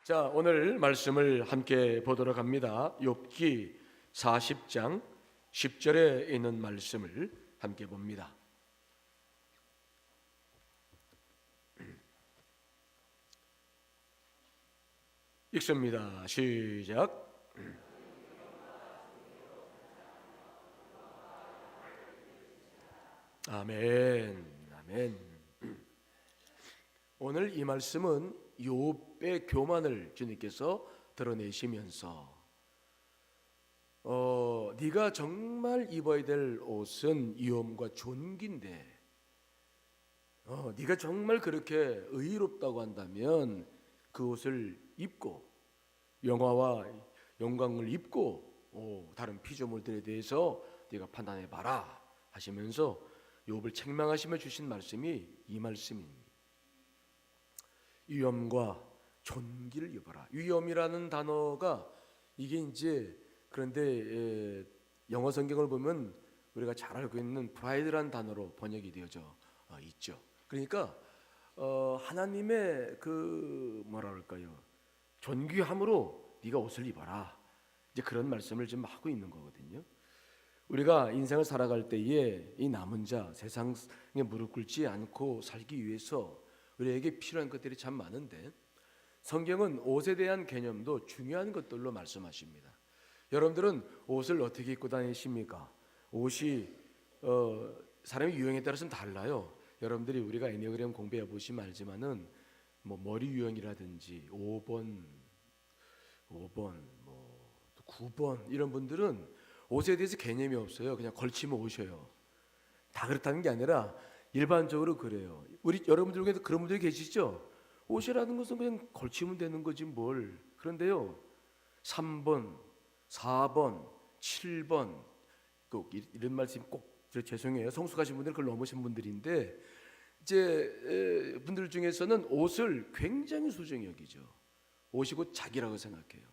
자, 오늘 말씀을 함께 보도록 합니다. 욥기 40장 10절에 있는 말씀을 함께 봅니다. 읽습니다. 시작. 아멘. 아멘. 오늘 이 말씀은 욥의 교만을 주님께서 드러내시면서 네가 정말 입어야 될 옷은 위엄과 존귀인데 네가 정말 그렇게 의롭다고 한다면 그 옷을 입고 영화와 영광을 입고 다른 피조물들에 대해서 네가 판단해 봐라 하시면서 욥을 책망하시며 주신 말씀이 이 말씀입니다. 위엄과 존귀를 입어라. 위엄이라는 단어가 이게 이제 그런데 영어 성경을 보면 우리가 잘 알고 있는 프라이드라는 단어로 번역이 되어져 있죠. 그러니까 하나님의 그 뭐라 그럴까요? 존귀함으로 네가 옷을 입어라. 이제 그런 말씀을 좀 하고 있는 거거든요. 우리가 인생을 살아갈 때에 이 남은 자 세상에 무릎 꿇지 않고 살기 위해서 우리에게 필요한 것들이 참 많은데 성경은 옷에 대한 개념도 중요한 것들로 말씀하십니다. 여러분들은 옷을 어떻게 입고 다니십니까? 옷이 사람의 유형에 따라서는 달라요. 여러분들이 우리가 애니어그램 공부해 보시면 알지만은 뭐 머리 유형이라든지 5번, 9번 이런 분들은 옷에 대해서 개념이 없어요. 그냥 걸치면 옷이에요. 다 그렇다는 게 아니라 일반적으로 그래요. 우리 여러분들 중에도 그런 분들이 계시죠? 옷이라는 것은 그냥 걸치면 되는 거지 뭘. 그런데요 3번, 4번, 7번 꼭 이런 말씀 꼭 죄송해요. 성숙하신 분들은 그걸 넘으신 분들인데 이제 분들 중에서는 옷을 굉장히 소중히 여기죠. 옷이 곧 자기라고 생각해요.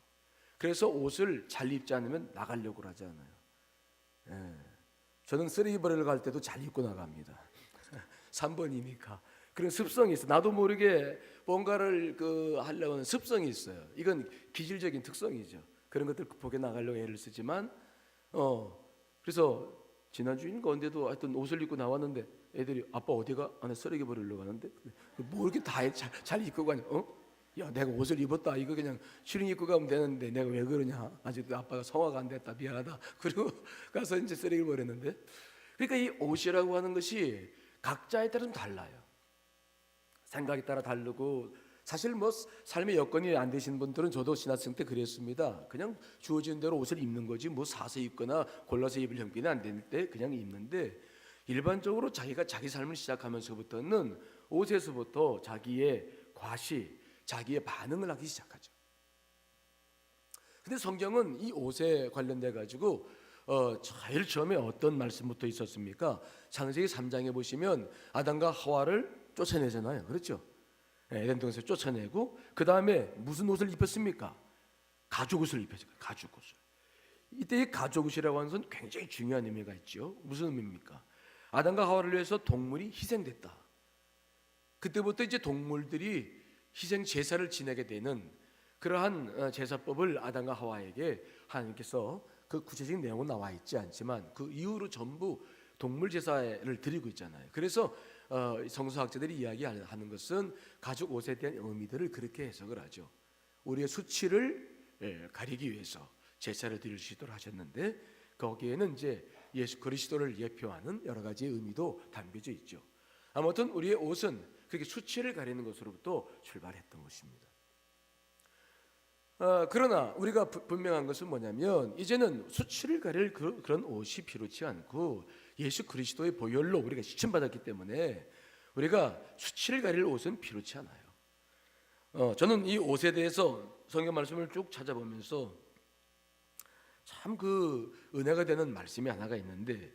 그래서 옷을 잘 입지 않으면 나가려고 하지 않아요. 저는 쓰레기버리러 갈 때도 잘 입고 나갑니다. 3번이니까 그런 습성이 있어. 나도 모르게 뭔가를 하려고 하는 습성이 있어요. 이건 기질적인 특성이죠. 그런 것들 극복해 나가려고 애를 쓰지만 그래서 지난주인가 언제도 하여튼 옷을 입고 나왔는데 애들이 아빠 어디가? 나 쓰레기 버리러 가는데 뭐 이렇게 다 잘 입고 가냐? 야 내가 옷을 입었다 이거 그냥 실링 입고 가면 되는데 내가 왜 그러냐? 아직도 아빠가 성화가 안 됐다 미안하다. 그리고 가서 이제 쓰레기를 버렸는데 그러니까 이 옷이라고 하는 것이 각자에 따라 좀 달라요. 생각에 따라 다르고 사실 뭐 삶의 여건이 안 되시는 분들은 저도 신학생 때 그랬습니다. 그냥 주어지는 대로 옷을 입는 거지 뭐 사서 입거나 골라서 입을 형편이 안 될 때 그냥 입는데 일반적으로 자기가 자기 삶을 시작하면서부터는 옷에서부터 자기의 과시, 자기의 반응을 하기 시작하죠. 근데 성경은 이 옷에 관련돼 가지고 제일 처음에 어떤 말씀부터 있었습니까? 창세기 3장에 보시면 아담과 하와를 쫓아내잖아요. 그렇죠? 에덴 동산에서 쫓아내고 그 다음에 무슨 옷을 입혔습니까? 가죽 옷을 입혔어요. 가죽 옷을. 이때 이 가죽 옷이라고 하는 것은 굉장히 중요한 의미가 있죠. 무슨 의미입니까? 아담과 하와를 위해서 동물이 희생됐다. 그때부터 이제 동물들이 희생 제사를 지내게 되는 그러한 제사법을 아담과 하와에게 하나님께서 그 구체적인 내용은 나와 있지 않지만 그 이후로 전부 동물 제사를 드리고 있잖아요. 그래서 성서학자들이 이야기하는 것은 가죽 옷에 대한 의미들을 그렇게 해석을 하죠. 우리의 수치를 가리기 위해서 제사를 드릴 수 있도록 하셨는데 거기에는 이제 예수 그리스도를 예표하는 여러 가지 의미도 담겨져 있죠. 아무튼 우리의 옷은 그렇게 수치를 가리는 것으로부터 출발했던 것입니다. 그러나 우리가 분명한 것은 뭐냐면 이제는 수치를 가릴 그런 옷이 필요치 않고 예수 그리스도의 보혈로 우리가 씻음받았기 때문에 우리가 수치를 가릴 옷은 필요치 않아요. 저는 이 옷에 대해서 성경 말씀을 쭉 찾아보면서 참 은혜가 되는 말씀이 하나가 있는데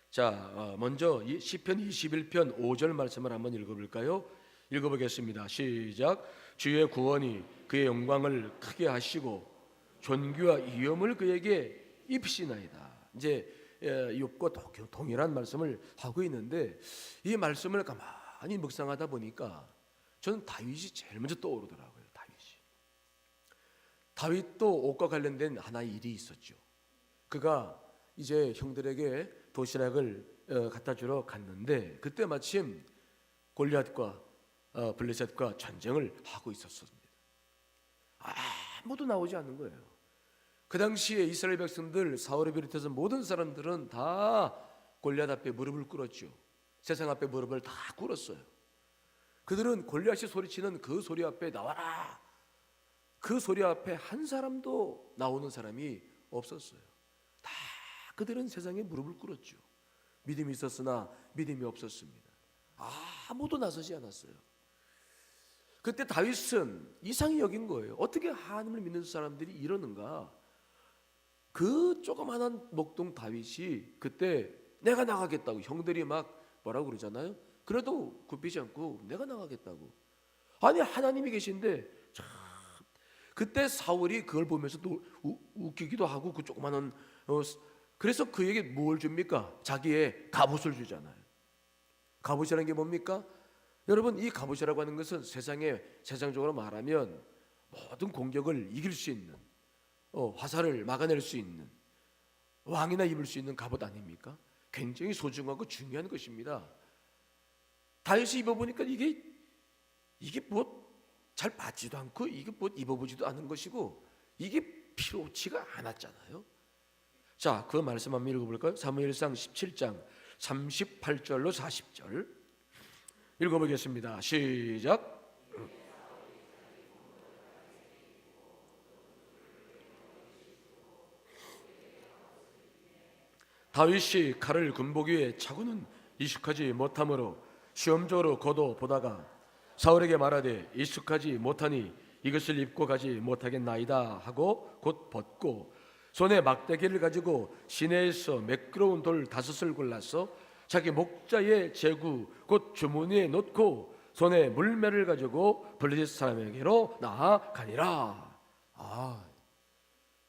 자 먼저 시편 21편 5절 말씀을 한번 읽어볼까요? 읽어보겠습니다. 시작. 주의 구원이 그의 영광을 크게 하시고 존귀와 위엄을 그에게 입히시나이다. 이제 욥과 동일한 말씀을 하고 있는데 이 말씀을 가만히 묵상하다 보니까 저는 다윗이 제일 먼저 떠오르더라고요. 다윗이. 다윗도 옷과 관련된 하나의 일이 있었죠. 그가 이제 형들에게 도시락을 갖다 주러 갔는데 그때 마침 골리앗과 블레셋과 전쟁을 하고 있었습니다. 아무도 나오지 않는 거예요. 그 당시에 이스라엘 백성들 사울을 비롯해서 모든 사람들은 다 골리앗 앞에 무릎을 꿇었죠. 세상 앞에 무릎을 다 꿇었어요. 그들은 골리앗이 소리치는 그 소리 앞에 나와라, 그 소리 앞에 한 사람도 나오는 사람이 없었어요. 다 그들은 세상에 무릎을 꿇었죠. 믿음이 있었으나 믿음이 없었습니다. 아무도 나서지 않았어요. 그때 다윗은 이상히 여긴 거예요. 어떻게 하나님을 믿는 사람들이 이러는가. 그 조그마한 목동 다윗이 그때 내가 나가겠다고, 형들이 막 뭐라고 그러잖아요. 그래도 굽히지 않고 내가 나가겠다고. 아니 하나님이 계신데 참. 그때 사울이 그걸 보면서 또 웃기기도 하고 그 조그마한 그래서 그에게 뭘 줍니까? 자기의 갑옷을 주잖아요. 갑옷이라는 게 뭡니까? 여러분, 이 갑옷이라고 하는 것은 세상적으로 말하면 모든 공격을 이길 수 있는, 화살을 막아낼 수 있는, 왕이나 입을 수 있는 갑옷 아닙니까? 굉장히 소중하고 중요한 것입니다. 다윗이 입어보니까 이게 뭐 잘 받지도 않고 이게 뭐 입어보지도 않은 것이고 이게 필요치가 않았잖아요. 자, 그 말씀 한번 읽어볼까요? 사무엘상 17장 38절로 40절 읽어보겠습니다. 시작. 다윗이 칼을 군복 위에 차고는 익숙하지 못하므로 시험적으로 거둬 보다가 사울에게 말하되 익숙하지 못하니 이것을 입고 가지 못하겠나이다 하고 곧 벗고 손에 막대기를 가지고 시내에서 매끄러운 돌 5을 골라서 자기 목자의 제구 곧 주머니에 넣고 손에 물매를 가지고 블레셋 사람에게로 나아가니라.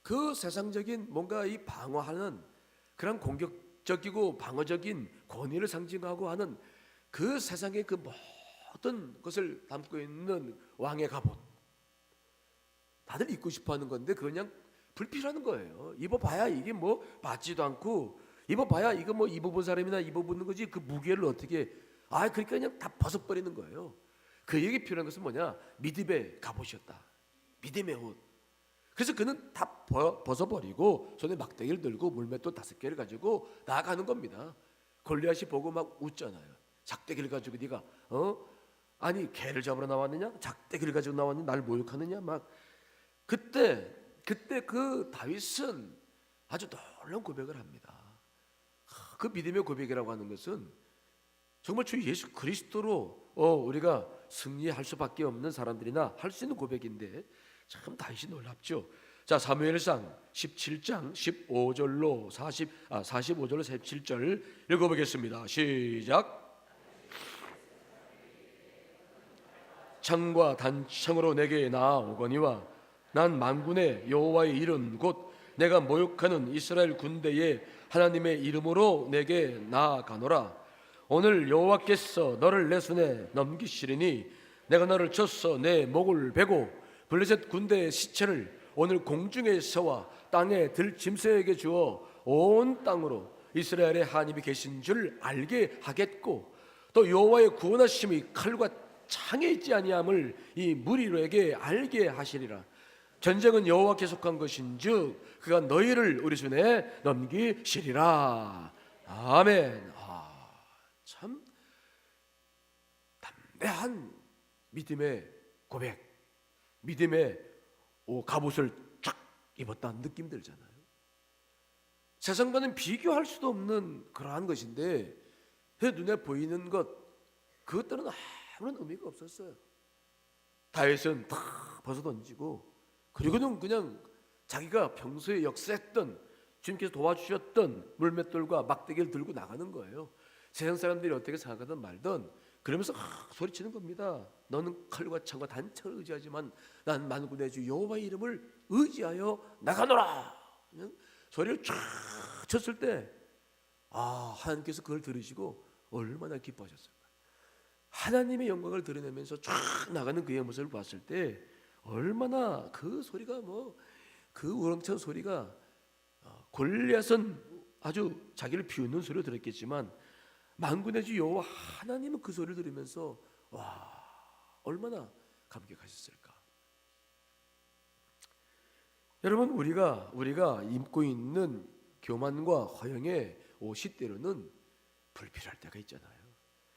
그 세상적인 뭔가 이 방어하는 그런 공격적이고 방어적인 권위를 상징하고 하는 그 세상의 그 모든 것을 담고 있는 왕의 갑옷, 다들 입고 싶어하는 건데 그냥 불필요한 거예요. 입어봐야 이게 뭐 받지도 않고, 입어봐야 이거 뭐 입어본 사람이나 입어보는 거지 그 무게를 어떻게 그러니까 그냥 다 벗어버리는 거예요. 그 얘기 필요한 것은 뭐냐? 믿음의 갑옷이었다. 믿음의 옷. 그래서 그는 다 벗어버리고 손에 막대기를 들고 물맷돌 5개를 가지고 나아가는 겁니다. 골리앗이 보고 막 웃잖아요. 작대기를 가지고 네가 아니 개를 잡으러 나왔느냐? 작대기를 가지고 나왔느냐? 날 모욕하느냐? 막 그때 그 다윗은 아주 놀라운 고백을 합니다. 그 믿음의 고백이라고 하는 것은 정말 주 예수 그리스도로 우리가 승리할 수밖에 없는 사람들이나 할 수 있는 고백인데 참 다윗이 놀랍죠. 자, 사무엘상 17장 15절로 45절로 47절 읽어보겠습니다. 시작. 창과 단창으로 내게 나아오거니와 난 만군의 여호와의 이름 곧 내가 모욕하는 이스라엘 군대의 하나님의 이름으로 내게 나아가노라. 오늘 여호와께서 너를 내 손에 넘기시리니 내가 너를 쳐서 내 목을 베고 블레셋 군대의 시체를 오늘 공중에서와 땅에 들짐승에게 주어 온 땅으로 이스라엘의 하나님이 계신 줄 알게 하겠고 또 여호와의 구원하심이 칼과 창에 있지 아니함을 이 무리로에게 알게 하시리라. 전쟁은 여호와께 속한 것인즉 그가 너희를 우리 손에 넘기시리라. 아멘. 참 담대한 믿음의 고백, 믿음의 갑옷을 쫙 입었다는 느낌 들잖아요. 세상과는 비교할 수도 없는 그러한 것인데 눈에 보이는 것 그것들은 아무런 의미가 없었어요. 다윗은 다 벗어던지고 그리고는 그냥 자기가 평소에 역사했던 주님께서 도와주셨던 물맷돌과 막대기를 들고 나가는 거예요. 세상 사람들이 어떻게 생각하든 말든 그러면서 소리치는 겁니다. 너는 칼과 창과 단창을 의지하지만 난 만군의 주 여호와의 이름을 의지하여 나가노라. 그냥 소리를 쫙 쳤을 때 하나님께서 그걸 들으시고 얼마나 기뻐하셨을까. 하나님의 영광을 드러내면서 쫙 나가는 그의 모습을 봤을 때 얼마나 그 소리가 그 우렁찬 소리가 골리앗은 아주 자기를 비웃는 소리를 들었겠지만 만군의 주 여호와 하나님은 그 소리를 들으면서 와 얼마나 감격하셨을까. 여러분 우리가 입고 있는 교만과 허영의 옷이 때로는 불필요할 때가 있잖아요.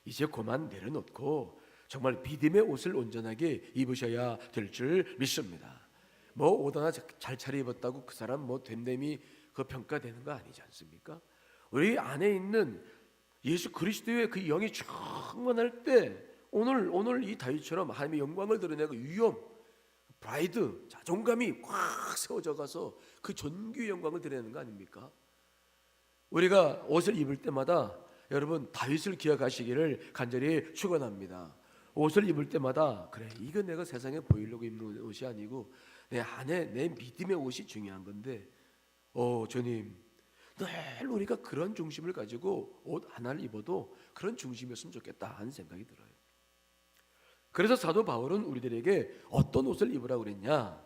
이제 그만 내려놓고 정말 믿음의 옷을 온전하게 입으셔야 될 줄 믿습니다. 옷 하나 잘 차려입었다고 그 사람 됨됨이 그 평가되는 거 아니지 않습니까? 우리 안에 있는 예수 그리스도의 그 영이 충만할 때 오늘 이 다윗처럼 하나님의 영광을 드러내고 위엄, 프라이드, 자존감이 꽉 세워져 가서 그 존귀의 영광을 드러내는 거 아닙니까? 우리가 옷을 입을 때마다 여러분 다윗을 기억하시기를 간절히 축원합니다. 옷을 입을 때마다 그래 이거 내가 세상에 보이려고 입는 옷이 아니고 내 안에 내 믿음의 옷이 중요한 건데 주님 늘 우리가 그런 중심을 가지고 옷 하나를 입어도 그런 중심이었으면 좋겠다 하는 생각이 들어요. 그래서 사도 바울은 우리들에게 어떤 옷을 입으라고 그랬냐,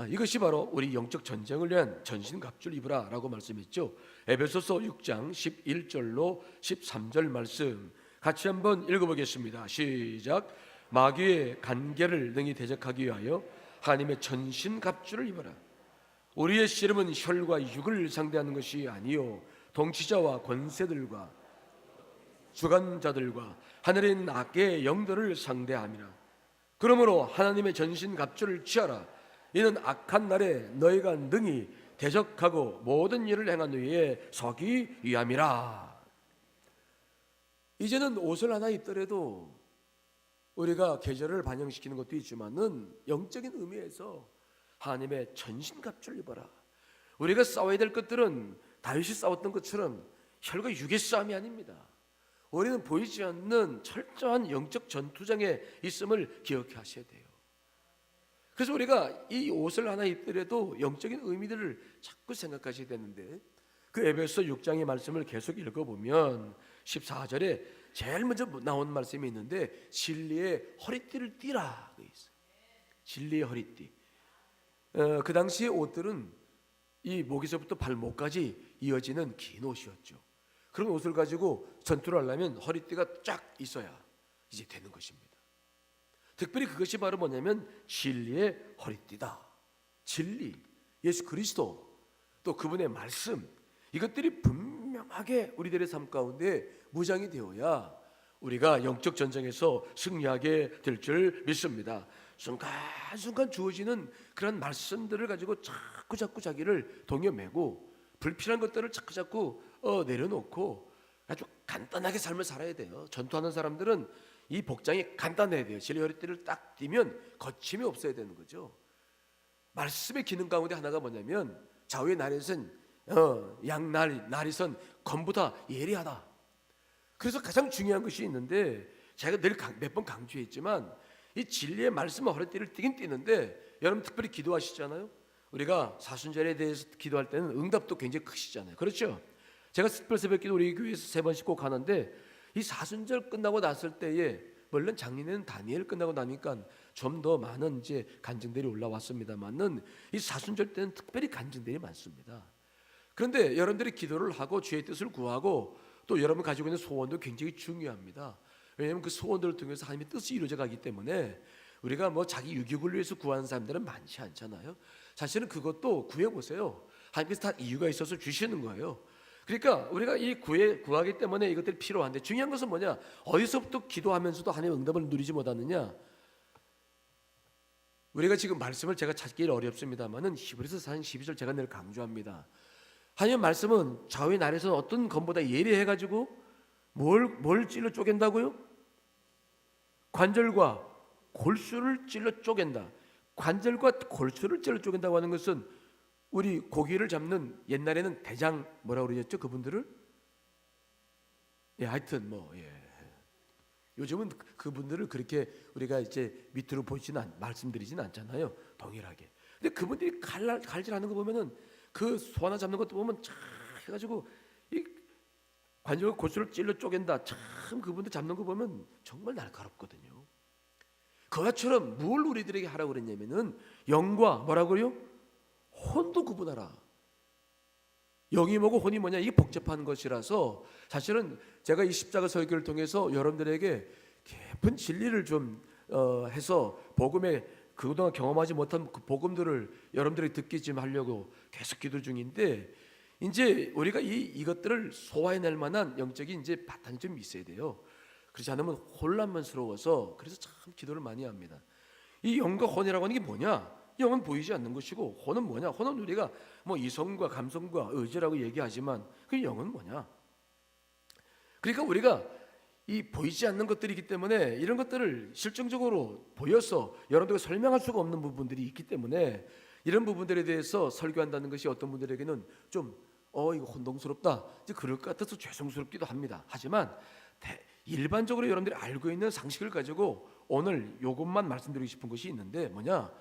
이것이 바로 우리 영적 전쟁을 위한 전신갑주를 입으라 라고 말씀했죠. 에베소서 6장 11절로 13절 말씀 같이 한번 읽어보겠습니다. 시작. 마귀의 간계를 능히 대적하기 위하여 하나님의 전신갑주를 입어라. 우리의 씨름은 혈과 육을 상대하는 것이 아니요 통치자와 권세들과 주관자들과 하늘에 있는 악의 영들을 상대함이라. 그러므로 하나님의 전신갑주를 취하라. 이는 악한 날에 너희가 능히 대적하고 모든 일을 행한 후에 서기 위함이라. 이제는 옷을 하나 입더라도 우리가 계절을 반영시키는 것도 있지만은 영적인 의미에서 하나님의 전신갑주를 입어라. 우리가 싸워야 될 것들은 다윗이 싸웠던 것처럼 혈과 육의 싸움이 아닙니다. 우리는 보이지 않는 철저한 영적 전투장에 있음을 기억해 하셔야 돼요. 그래서 우리가 이 옷을 하나 입더라도 영적인 의미들을 자꾸 생각하셔야 되는데 그 에베소 6장의 말씀을 계속 읽어보면 14절에 제일 먼저 나온 말씀이 있는데 진리의 허리띠를 띠라 돼 있어요. 진리의 허리띠. 그 당시의 옷들은 이 목에서부터 발목까지 이어지는 긴 옷이었죠. 그런 옷을 가지고 전투를 하려면 허리띠가 쫙 있어야 이제 되는 것입니다. 특별히 그것이 바로 뭐냐면 진리의 허리띠다. 진리, 예수 그리스도, 또 그분의 말씀, 이것들이 분명하게 우리들의 삶 가운데 무장이 되어야 우리가 영적 전쟁에서 승리하게 될 줄 믿습니다. 순간순간 주어지는 그런 말씀들을 가지고 자꾸 자기를 동여매고 불필요한 것들을 자꾸 내려놓고 아주 간단하게 삶을 살아야 돼요. 전투하는 사람들은 이 복장이 간단해야 돼요. 진리 허리띠를 딱 띠면 거침이 없어야 되는 거죠. 말씀의 기능 가운데 하나가 뭐냐면 좌우의 나릿은 나릿은 검보다 예리하다. 그래서 가장 중요한 것이 있는데 제가 늘 몇 번 강조했지만 이 진리의 말씀의 허리띠를 띠긴 띠는데 여러분 특별히 기도하시잖아요. 우리가 사순절에 대해서 기도할 때는 응답도 굉장히 크시잖아요. 그렇죠? 제가 특별 새벽기도 우리 교회에서 3번씩 꼭 하는데 이 사순절 끝나고 났을 때에 물론 작년에는 다니엘 끝나고 나니까 좀 더 많은 이제 간증들이 올라왔습니다만은 이 사순절 때는 특별히 간증들이 많습니다. 그런데 여러분들이 기도를 하고 주의 뜻을 구하고 또 여러분 가지고 있는 소원도 굉장히 중요합니다. 왜냐하면 그 소원들을 통해서 하나님의 뜻이 이루어져 가기 때문에 우리가 자기 유익을 위해서 구하는 사람들은 많지 않잖아요. 사실은 그것도 구해보세요. 하나님께서 다 이유가 있어서 주시는 거예요. 그러니까 우리가 이 구하기 때문에 이것들이 필요한데 중요한 것은 뭐냐? 어디서부터 기도하면서도 하나님의 응답을 누리지 못하느냐? 우리가 지금 말씀을 제가 찾기 어렵습니다만은 히브리서 4장 12절 제가 늘 강조합니다. 하나님의 말씀은 좌우의 날에서 어떤 검보다 예리해가지고 뭘 찔러 쪼갠다고요? 관절과 골수를 찔러 쪼갠다. 관절과 골수를 찔러 쪼갠다고 하는 것은 우리 고기를 잡는 옛날에는 대장 뭐라고 그러셨죠? 그분들을? 하여튼 요즘은 그분들을 그렇게 우리가 이제 밑으로 말씀드리지는 않잖아요. 동일하게. 근데 그분들이 갈질하는 거 보면은 그 소 하나 잡는 것도 보면 참 해가지고 이 관절과 골수를 찔러 쪼갠다. 참 그분들 잡는 거 보면 정말 날카롭거든요. 그것처럼 뭘 우리들에게 하라고 그랬냐면은 영과 뭐라고요? 혼도 구분하라. 영이 뭐고 혼이 뭐냐, 이게 복잡한 것이라서 사실은 제가 이 십자가 설교를 통해서 여러분들에게 깊은 진리를 좀 해서 복음에 그동안 경험하지 못한 그 복음들을 여러분들이 듣기 좀 하려고 계속 기도 중인데, 이제 우리가 이것들을 소화해낼 만한 영적인 이제 바탕이 좀 있어야 돼요. 그렇지 않으면 혼란스러워서, 그래서 참 기도를 많이 합니다. 이 영과 혼이라고 하는 게 뭐냐? 영은 보이지 않는 것이고 혼은 뭐냐? 혼은 우리가 뭐 이성과 감성과 의지라고 얘기하지만 그 영은 뭐냐? 그러니까 우리가 이 보이지 않는 것들이기 때문에 이런 것들을 실증적으로 보여서 여러분들과 설명할 수가 없는 부분들이 있기 때문에 이런 부분들에 대해서 설교한다는 것이 어떤 분들에게는 좀 이거 혼동스럽다, 이제 그럴 것 같아서 죄송스럽기도 합니다. 하지만 일반적으로 여러분들이 알고 있는 상식을 가지고 오늘 이것만 말씀드리고 싶은 것이 있는데, 뭐냐?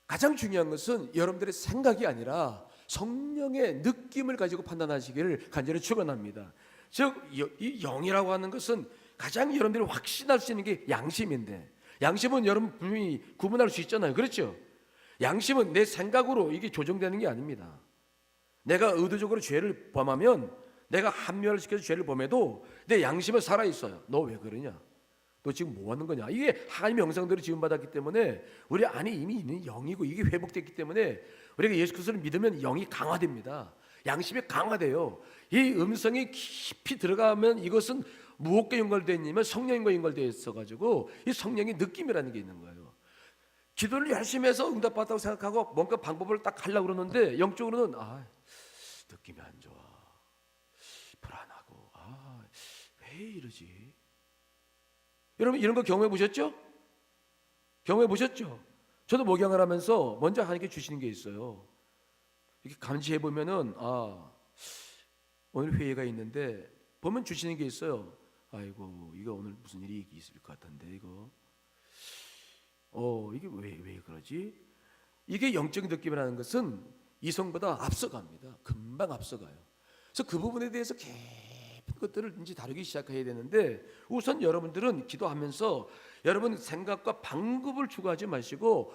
가장 중요한 것은 여러분들의 생각이 아니라 성령의 느낌을 가지고 판단하시기를 간절히 축원합니다. 즉 이 영이라고 하는 것은 가장 여러분들이 확신할 수 있는 게 양심인데, 양심은 여러분 분명히 구분할 수 있잖아요. 그렇죠? 양심은 내 생각으로 이게 조정되는 게 아닙니다. 내가 의도적으로 죄를 범하면, 내가 합리화를 시켜서 죄를 범해도 내 양심은 살아있어요. 너 왜 그러냐? 너 지금 뭐 하는 거냐? 이게 하나님의 형상대로 지음받았기 때문에 우리 안에 이미 있는 영이고 이게 회복됐기 때문에 우리가 예수 그리스도를 믿으면 영이 강화됩니다. 양심이 강화돼요. 이 음성이 깊이 들어가면 이것은 무엇과 연결되어 있냐면 성령과 연결되어 있어가지고 이 성령의 느낌이라는 게 있는 거예요. 기도를 열심히 해서 응답받았다고 생각하고 뭔가 방법을 딱 하려고 그러는데 영적으로는 느낌이 안 좋아, 불안하고, 왜 이러지? 여러분 이런 거 경험해 보셨죠? 경험해 보셨죠? 저도 목양을 하면서 먼저 하나님께 주시는 게 있어요. 이렇게 감지해 보면은 오늘 회의가 있는데 보면 주시는 게 있어요. 아이고 이거 오늘 무슨 일이 있을 것 같은데 이거 이게 왜 그러지? 이게 영적인 느낌이라는 것은 이성보다 앞서갑니다. 금방 앞서가요. 그래서 그 부분에 대해서 깊은 것들을 이제 다루기 시작해야 되는데, 우선 여러분들은 기도하면서 여러분 생각과 방법을 추구하지 마시고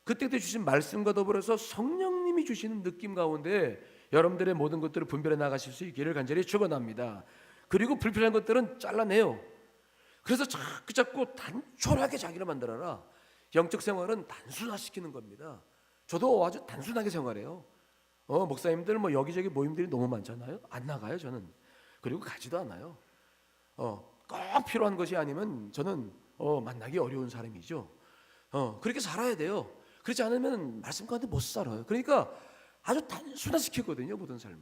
그때 주신 말씀과 더불어서 성령님이 주시는 느낌 가운데 여러분들의 모든 것들을 분별해 나가실 수 있기를 간절히 축원합니다. 그리고 불필요한 것들은 잘라내요. 그래서 자꾸 단촐하게 자기를 만들어라. 영적 생활은 단순화시키는 겁니다. 저도 아주 단순하게 생활해요. 목사님들 뭐 여기저기 모임들이 너무 많잖아요. 안 나가요 저는. 그리고 가지도 않아요. 꼭 필요한 것이 아니면 저는 만나기 어려운 사람이죠. 그렇게 살아야 돼요. 그렇지 않으면 말씀 가운데 못 살아요. 그러니까 아주 단순화시키거든요 모든 삶을.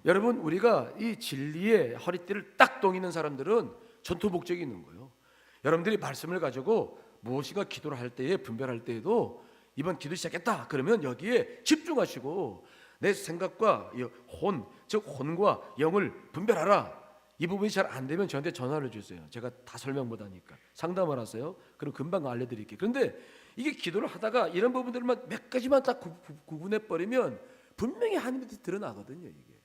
여러분 우리가 이 진리의 허리띠를 딱 동이는 사람들은 전투 목적이 있는 거예요. 여러분들이 말씀을 가지고 무엇인가 기도를 할 때에 분별할 때에도 이번 기도 시작했다 그러면 여기에 집중하시고 내 생각과 혼, 즉 혼과 영을 분별하라. 이 부분이 잘 안 되면 저한테 전화를 주세요. 제가 다 설명 못 하니까 상담을 하세요. 그럼 금방 알려드릴게요. 그런데 이게 기도를 하다가 이런 부분들만 몇 가지만 딱 구분해 버리면 분명히 하나님한테 드러나거든요 이게.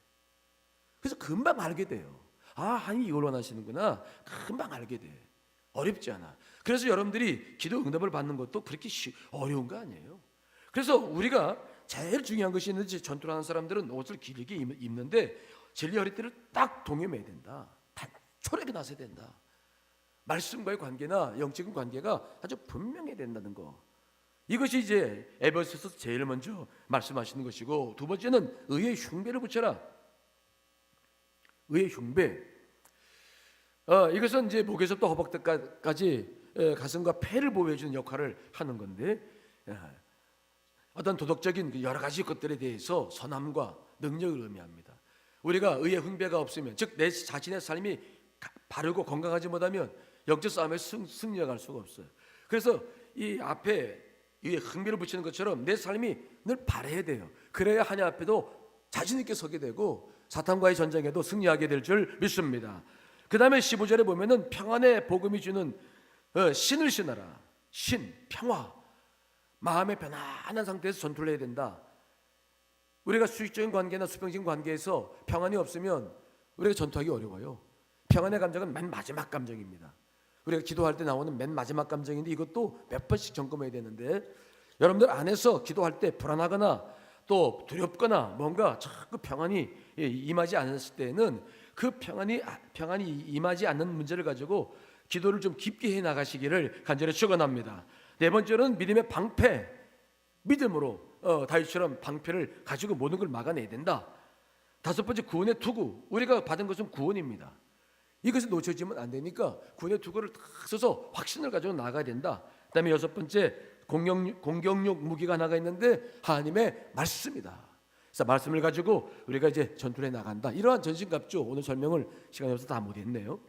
그래서 금방 알게 돼요. 하나님이 이걸 원하시는구나. 금방 알게 돼. 어렵지 않아. 그래서 여러분들이 기도 응답을 받는 것도 그렇게 어려운 거 아니에요. 그래서 우리가 제일 중요한 것이 있는지, 전투를 하는 사람들은 옷을 길게 입는데 진리 허리띠를 딱 동여매야 된다. 단촐하게 나서야 된다. 말씀과의 관계나 영적인 관계가 아주 분명해야 된다는 거. 이것이 이제 에베소서에서 제일 먼저 말씀하시는 것이고, 두 번째는 의의 흉배를 붙여라. 의의 흉배. 이것은 이제 목에서부터 허벅지까지 가슴과 폐를 보호해주는 역할을 하는 건데, 어떤 도덕적인 여러 가지 것들에 대해서 선함과 능력을 의미합니다. 우리가 의의 흉배가 없으면, 즉 내 자신의 삶이 바르고 건강하지 못하면 영적 싸움에 승리할 수가 없어요. 그래서 이 앞에 이 흉배를 붙이는 것처럼 내 삶이 늘 바라야 돼요. 그래야 하나님 앞에도 자신 있게 서게 되고 사탄과의 전쟁에도 승리하게 될 줄 믿습니다. 그 다음에 15절에 보면은 평안의 복음이 주는 신을 신어라. 신, 평화. 마음의 편안한 상태에서 전투를 해야 된다. 우리가 수직적인 관계나 수평적인 관계에서 평안이 없으면 우리가 전투하기 어려워요. 평안의 감정은 맨 마지막 감정입니다. 우리가 기도할 때 나오는 맨 마지막 감정인데 이것도 몇 번씩 점검해야 되는데, 여러분들 안에서 기도할 때 불안하거나 또 두렵거나 뭔가 자꾸 평안이 임하지 않았을 때는 그 평안이 임하지 않는 문제를 가지고 기도를 좀 깊게 해 나가시기를 간절히 축원합니다. 네 번째는 믿음의 방패, 믿음으로 다윗처럼 방패를 가지고 모든 걸 막아내야 된다. 다섯 번째, 구원의 투구. 우리가 받은 것은 구원입니다. 이것을 놓쳐지면 안 되니까 구원의 투구를 딱 써서 확신을 가지고 나가야 된다. 그다음에 여섯 번째, 공격력 무기가 하나가 있는데 하나님의 말씀이다. 그래서 말씀을 가지고 우리가 이제 전투에 나간다. 이러한 전신갑주, 오늘 설명을 시간이 없어서 다 못했네요.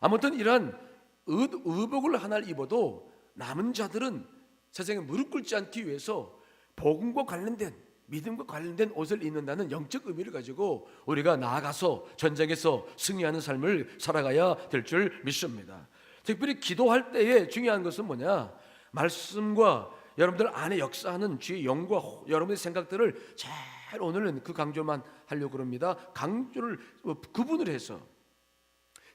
아무튼 이러한 의복을 하나를 입어도 남은 자들은 세상에 무릎 꿇지 않기 위해서 복음과 관련된, 믿음과 관련된 옷을 입는다는 영적 의미를 가지고 우리가 나아가서 전쟁에서 승리하는 삶을 살아가야 될 줄 믿습니다. 특별히 기도할 때에 중요한 것은 뭐냐? 말씀과 여러분들 안에 역사하는 주의 영과 여러분의 생각들을 잘, 오늘은 그 강조만 하려고 그럽니다. 강조를 구분을 해서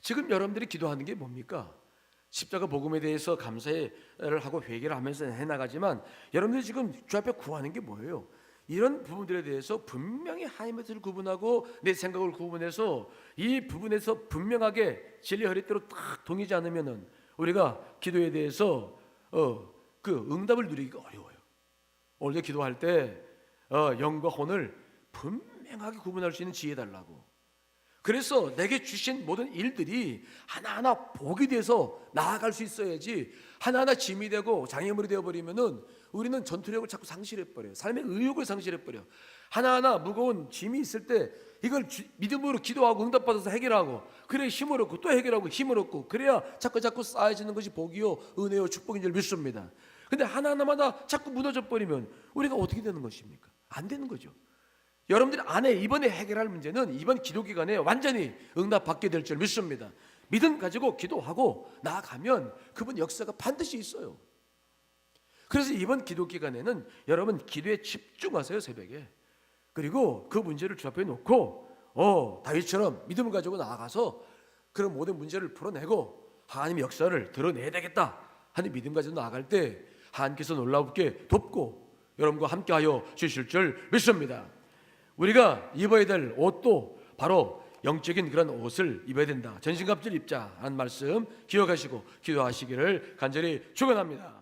지금 여러분들이 기도하는 게 뭡니까? 십자가 복음에 대해서 감사를 하고 회개를 하면서 해나가지만 여러분들이 지금 주 앞에 구하는 게 뭐예요? 이런 부분들에 대해서 분명히 하나님의 뜻을 구분하고 내 생각을 구분해서 이 부분에서 분명하게 진리 허리띠로 딱 동이지 않으면은 우리가 기도에 대해서 그 응답을 누리기가 어려워요. 오늘 기도할 때 영과 혼을 분명하게 구분할 수 있는 지혜 달라고. 그래서 내게 주신 모든 일들이 하나하나 복이 돼서 나아갈 수 있어야지 하나하나 짐이 되고 장애물이 되어버리면은 우리는 전투력을 자꾸 상실해버려요. 삶의 의욕을 상실해버려요. 하나하나 무거운 짐이 있을 때 이걸 믿음으로 기도하고 응답받아서 해결하고, 그래 힘을 얻고 또 해결하고 힘을 얻고, 그래야 자꾸 쌓여지는 것이 복이요 은혜요 축복인 줄 믿습니다. 근데 하나하나마다 자꾸 무너져 버리면 우리가 어떻게 되는 것입니까? 안 되는 거죠. 여러분들 안에 이번에 해결할 문제는 이번 기도 기간에 완전히 응답받게 될 줄 믿습니다. 믿음 가지고 기도하고 나아가면 그분 역사가 반드시 있어요. 그래서 이번 기도 기간에는 여러분 기도에 집중하세요. 새벽에. 그리고 그 문제를 주 앞에 놓고 다윗처럼 믿음을 가지고 나아가서 그런 모든 문제를 풀어내고 하나님의 역사를 드러내야 되겠다 하는 믿음 가지고 나아갈 때 하나님께서 놀랍게 돕고 여러분과 함께하여 주실 줄 믿습니다. 우리가 입어야 될 옷도 바로 영적인 그런 옷을 입어야 된다. 전신갑주를 입자 하는 말씀 기억하시고 기도하시기를 간절히 축원합니다.